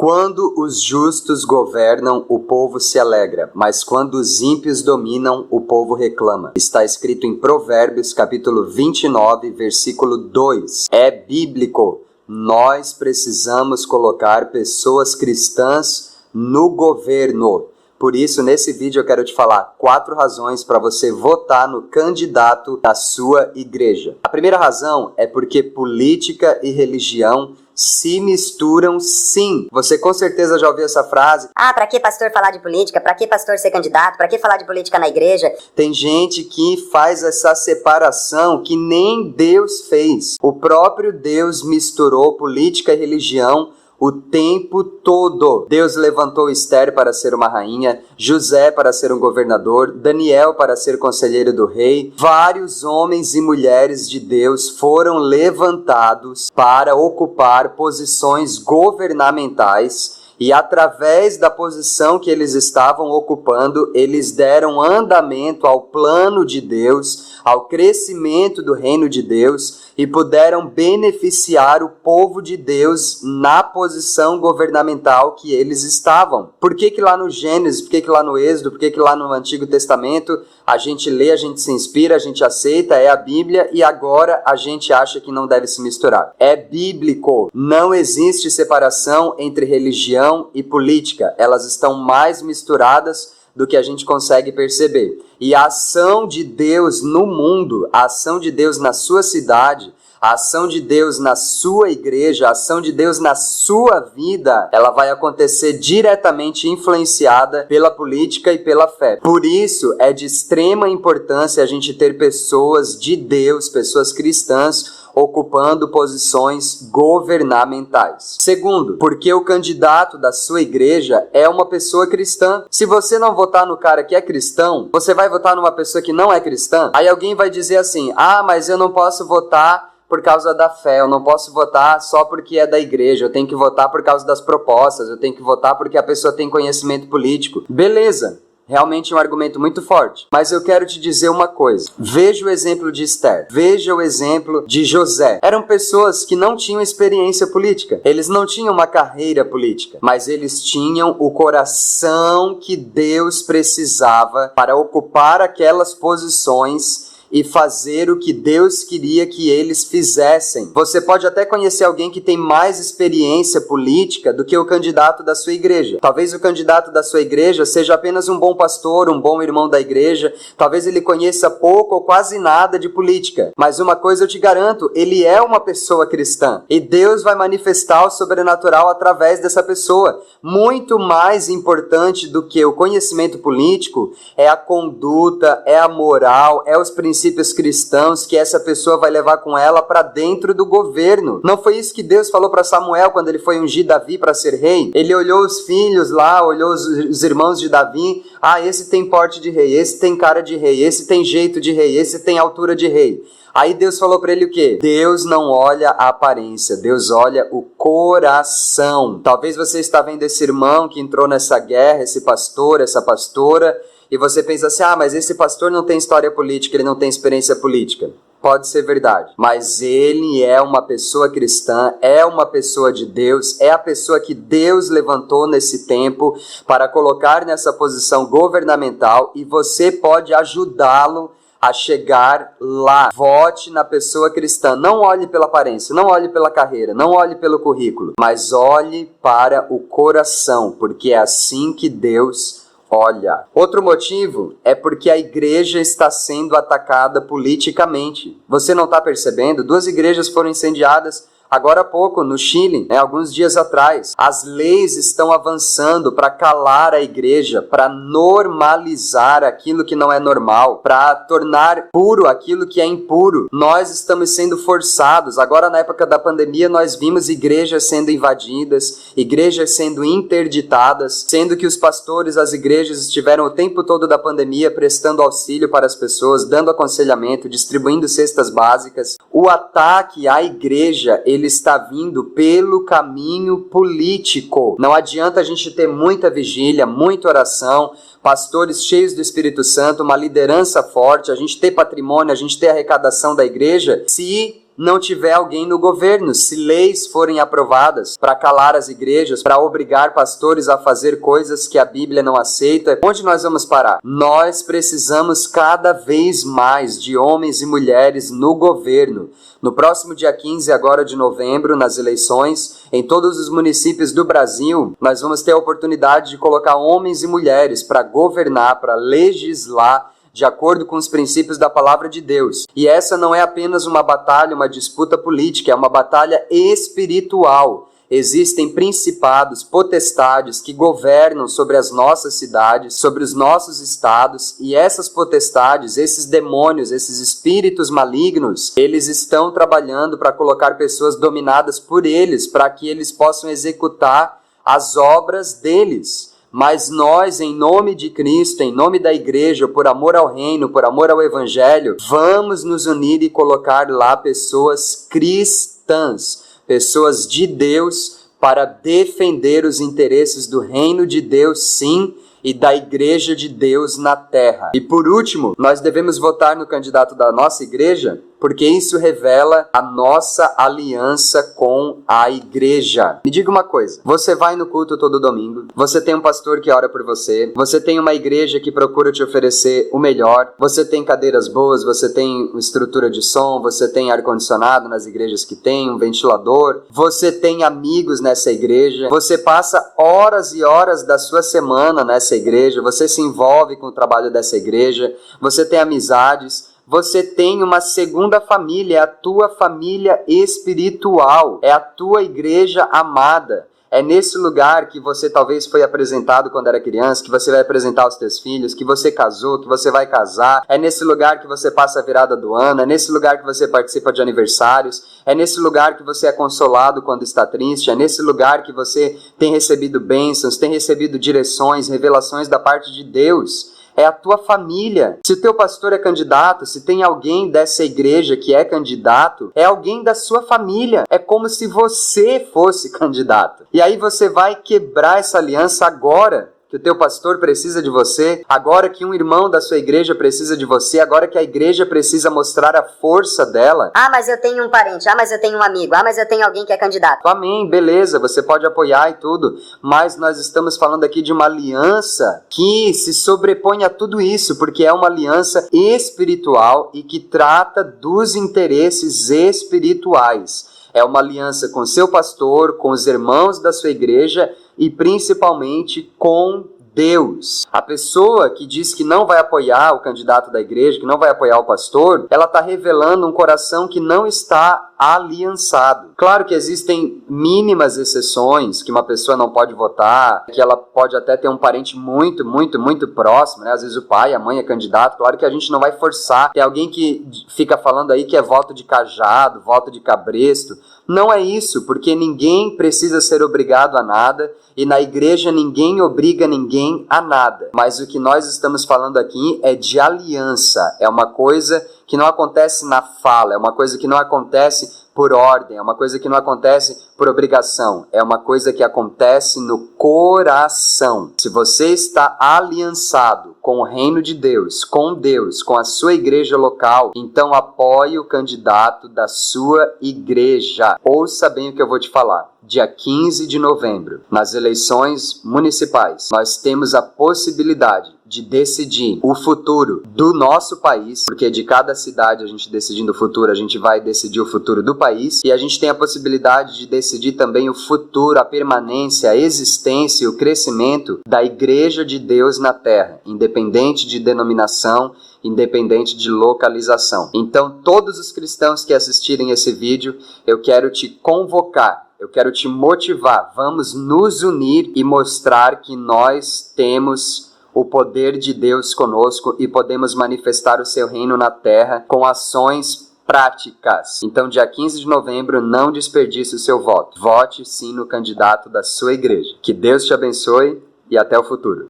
Quando os justos governam, o povo se alegra, mas quando os ímpios dominam, o povo reclama. Está escrito em Provérbios, capítulo 29, versículo 2. É bíblico. Nós precisamos colocar pessoas cristãs no governo. Por isso, nesse vídeo eu quero te falar 4 razões para você votar no candidato da sua igreja. A primeira razão é porque política e religião se misturam sim. Você com certeza já ouviu essa frase. Pra que pastor falar de política? Pra que pastor ser candidato? Pra que falar de política na igreja? Tem gente que faz essa separação que nem Deus fez. O próprio Deus misturou política e religião o tempo todo. Deus levantou Esther para ser uma rainha, José para ser um governador, Daniel para ser conselheiro do rei. Vários homens e mulheres de Deus foram levantados para ocupar posições governamentais. E através da posição que eles estavam ocupando, eles deram andamento ao plano de Deus, ao crescimento do reino de Deus e puderam beneficiar o povo de Deus na posição governamental que eles estavam. Por que lá no Gênesis, por que lá no Êxodo, por que lá no Antigo Testamento a gente lê, a gente se inspira, a gente aceita, é a Bíblia e agora a gente acha que não deve se misturar? É bíblico. Não existe separação entre religião e política. Elas estão mais misturadas do que a gente consegue perceber. E a ação de Deus no mundo, a ação de Deus na sua cidade, a ação de Deus na sua igreja, a ação de Deus na sua vida, ela vai acontecer diretamente influenciada pela política e pela fé. Por isso, é de extrema importância a gente ter pessoas de Deus, pessoas cristãs, ocupando posições governamentais. Segundo, porque o candidato da sua igreja é uma pessoa cristã. Se você não votar no cara que é cristão, você vai votar numa pessoa que não é cristã? Aí alguém vai dizer assim, mas eu não posso votar por causa da fé, eu não posso votar só porque é da igreja, eu tenho que votar por causa das propostas, eu tenho que votar porque a pessoa tem conhecimento político. Beleza. Realmente é um argumento muito forte. Mas eu quero te dizer uma coisa. Veja o exemplo de Esther. Veja o exemplo de José. Eram pessoas que não tinham experiência política. Eles não tinham uma carreira política. Mas eles tinham o coração que Deus precisava para ocupar aquelas posições e fazer o que Deus queria que eles fizessem. Você pode até conhecer alguém que tem mais experiência política do que o candidato da sua igreja. Talvez o candidato da sua igreja seja apenas um bom pastor, um bom irmão da igreja. Talvez ele conheça pouco ou quase nada de política. Mas uma coisa eu te garanto, ele é uma pessoa cristã. E Deus vai manifestar o sobrenatural através dessa pessoa. Muito mais importante do que o conhecimento político é a conduta, é a moral, é os princípios cristãos que essa pessoa vai levar com ela para dentro do governo. Não foi isso que Deus falou para Samuel quando ele foi ungir Davi para ser rei? Ele olhou os filhos lá, olhou os irmãos de Davi. Esse tem porte de rei, esse tem cara de rei, esse tem jeito de rei, esse tem altura de rei. Aí Deus falou para ele o quê? Deus não olha a aparência, Deus olha o coração. Talvez você está vendo esse irmão que entrou nessa guerra, esse pastor, essa pastora, e você pensa assim, mas esse pastor não tem história política, ele não tem experiência política. Pode ser verdade, mas ele é uma pessoa cristã, é uma pessoa de Deus, é a pessoa que Deus levantou nesse tempo para colocar nessa posição governamental e você pode ajudá-lo a chegar lá. Vote na pessoa cristã. Não olhe pela aparência, não olhe pela carreira, não olhe pelo currículo, mas olhe para o coração, porque é assim que Deus olha. Outro motivo é porque a igreja está sendo atacada politicamente. Você não está percebendo? 2 igrejas foram incendiadas agora há pouco, no Chile, alguns dias atrás. As leis estão avançando para calar a igreja, para normalizar aquilo que não é normal, para tornar puro aquilo que é impuro. Nós estamos sendo forçados. Agora, na época da pandemia, nós vimos igrejas sendo invadidas, igrejas sendo interditadas, sendo que os pastores, as igrejas estiveram o tempo todo da pandemia prestando auxílio para as pessoas, dando aconselhamento, distribuindo cestas básicas. O ataque à igreja, ele está vindo pelo caminho político. Não adianta a gente ter muita vigília, muita oração, pastores cheios do Espírito Santo, uma liderança forte, a gente ter patrimônio, a gente ter arrecadação da igreja, se não tiver alguém no governo, se leis forem aprovadas para calar as igrejas, para obrigar pastores a fazer coisas que a Bíblia não aceita, onde nós vamos parar? Nós precisamos cada vez mais de homens e mulheres no governo. No próximo dia 15 agora de novembro, nas eleições, em todos os municípios do Brasil, nós vamos ter a oportunidade de colocar homens e mulheres para governar, para legislar, de acordo com os princípios da palavra de Deus. E essa não é apenas uma batalha, uma disputa política, é uma batalha espiritual. Existem principados, potestades que governam sobre as nossas cidades, sobre os nossos estados, e essas potestades, esses demônios, esses espíritos malignos, eles estão trabalhando para colocar pessoas dominadas por eles, para que eles possam executar as obras deles. Mas nós, em nome de Cristo, em nome da igreja, por amor ao reino, por amor ao evangelho, vamos nos unir e colocar lá pessoas cristãs, pessoas de Deus, para defender os interesses do reino de Deus, sim, e da igreja de Deus na terra. E por último, nós devemos votar no candidato da nossa igreja, porque isso revela a nossa aliança com a igreja. Me diga uma coisa, você vai no culto todo domingo, você tem um pastor que ora por você, você tem uma igreja que procura te oferecer o melhor, você tem cadeiras boas, você tem estrutura de som, você tem ar-condicionado nas igrejas que tem, um ventilador, você tem amigos nessa igreja, você passa horas e horas da sua semana nessa igreja, você se envolve com o trabalho dessa igreja, você tem amizades, você tem uma segunda família, é a tua família espiritual, é a tua igreja amada. É nesse lugar que você talvez foi apresentado quando era criança, que você vai apresentar aos teus filhos, que você casou, que você vai casar. É nesse lugar que você passa a virada do ano, é nesse lugar que você participa de aniversários, é nesse lugar que você é consolado quando está triste, é nesse lugar que você tem recebido bênçãos, tem recebido direções, revelações da parte de Deus. É a tua família. Se o teu pastor é candidato, se tem alguém dessa igreja que é candidato, é alguém da sua família. É como se você fosse candidato. E aí você vai quebrar essa aliança agora, que o teu pastor precisa de você, agora que um irmão da sua igreja precisa de você, agora que a igreja precisa mostrar a força dela. Ah, mas eu tenho um parente, mas eu tenho um amigo, mas eu tenho alguém que é candidato. Amém, beleza, você pode apoiar e tudo, mas nós estamos falando aqui de uma aliança que se sobrepõe a tudo isso, porque é uma aliança espiritual e que trata dos interesses espirituais. É uma aliança com seu pastor, com os irmãos da sua igreja e principalmente com Deus. A pessoa que diz que não vai apoiar o candidato da igreja, que não vai apoiar o pastor, ela está revelando um coração que não está aliançado. Claro que existem mínimas exceções, que uma pessoa não pode votar, que ela pode até ter um parente muito próximo, né? Às vezes o pai, a mãe é candidato, claro que a gente não vai forçar. Tem alguém que fica falando aí que é voto de cajado, voto de cabresto. Não é isso, porque ninguém precisa ser obrigado a nada e na igreja ninguém obriga ninguém a nada. Mas o que nós estamos falando aqui é de aliança, é uma coisa que não acontece na fala, é uma coisa que não acontece por ordem, é uma coisa que não acontece por obrigação, é uma coisa que acontece no coração. Se você está aliançado com o reino de Deus, com a sua igreja local, então apoie o candidato da sua igreja. Ouça bem o que eu vou te falar. Dia 15 de novembro, nas eleições municipais, nós temos a possibilidade de decidir o futuro do nosso país, porque de cada cidade a gente decidindo o futuro, a gente vai decidir o futuro do país, e a gente tem a possibilidade de decidir também o futuro, a permanência, a existência e o crescimento da Igreja de Deus na Terra, independente de denominação, independente de localização. Então, todos os cristãos que assistirem esse vídeo, eu quero te convocar, eu quero te motivar, vamos nos unir e mostrar que nós temos o poder de Deus conosco e podemos manifestar o seu reino na terra com ações práticas. Então, dia 15 de novembro, não desperdice o seu voto. Vote sim no candidato da sua igreja. Que Deus te abençoe e até o futuro.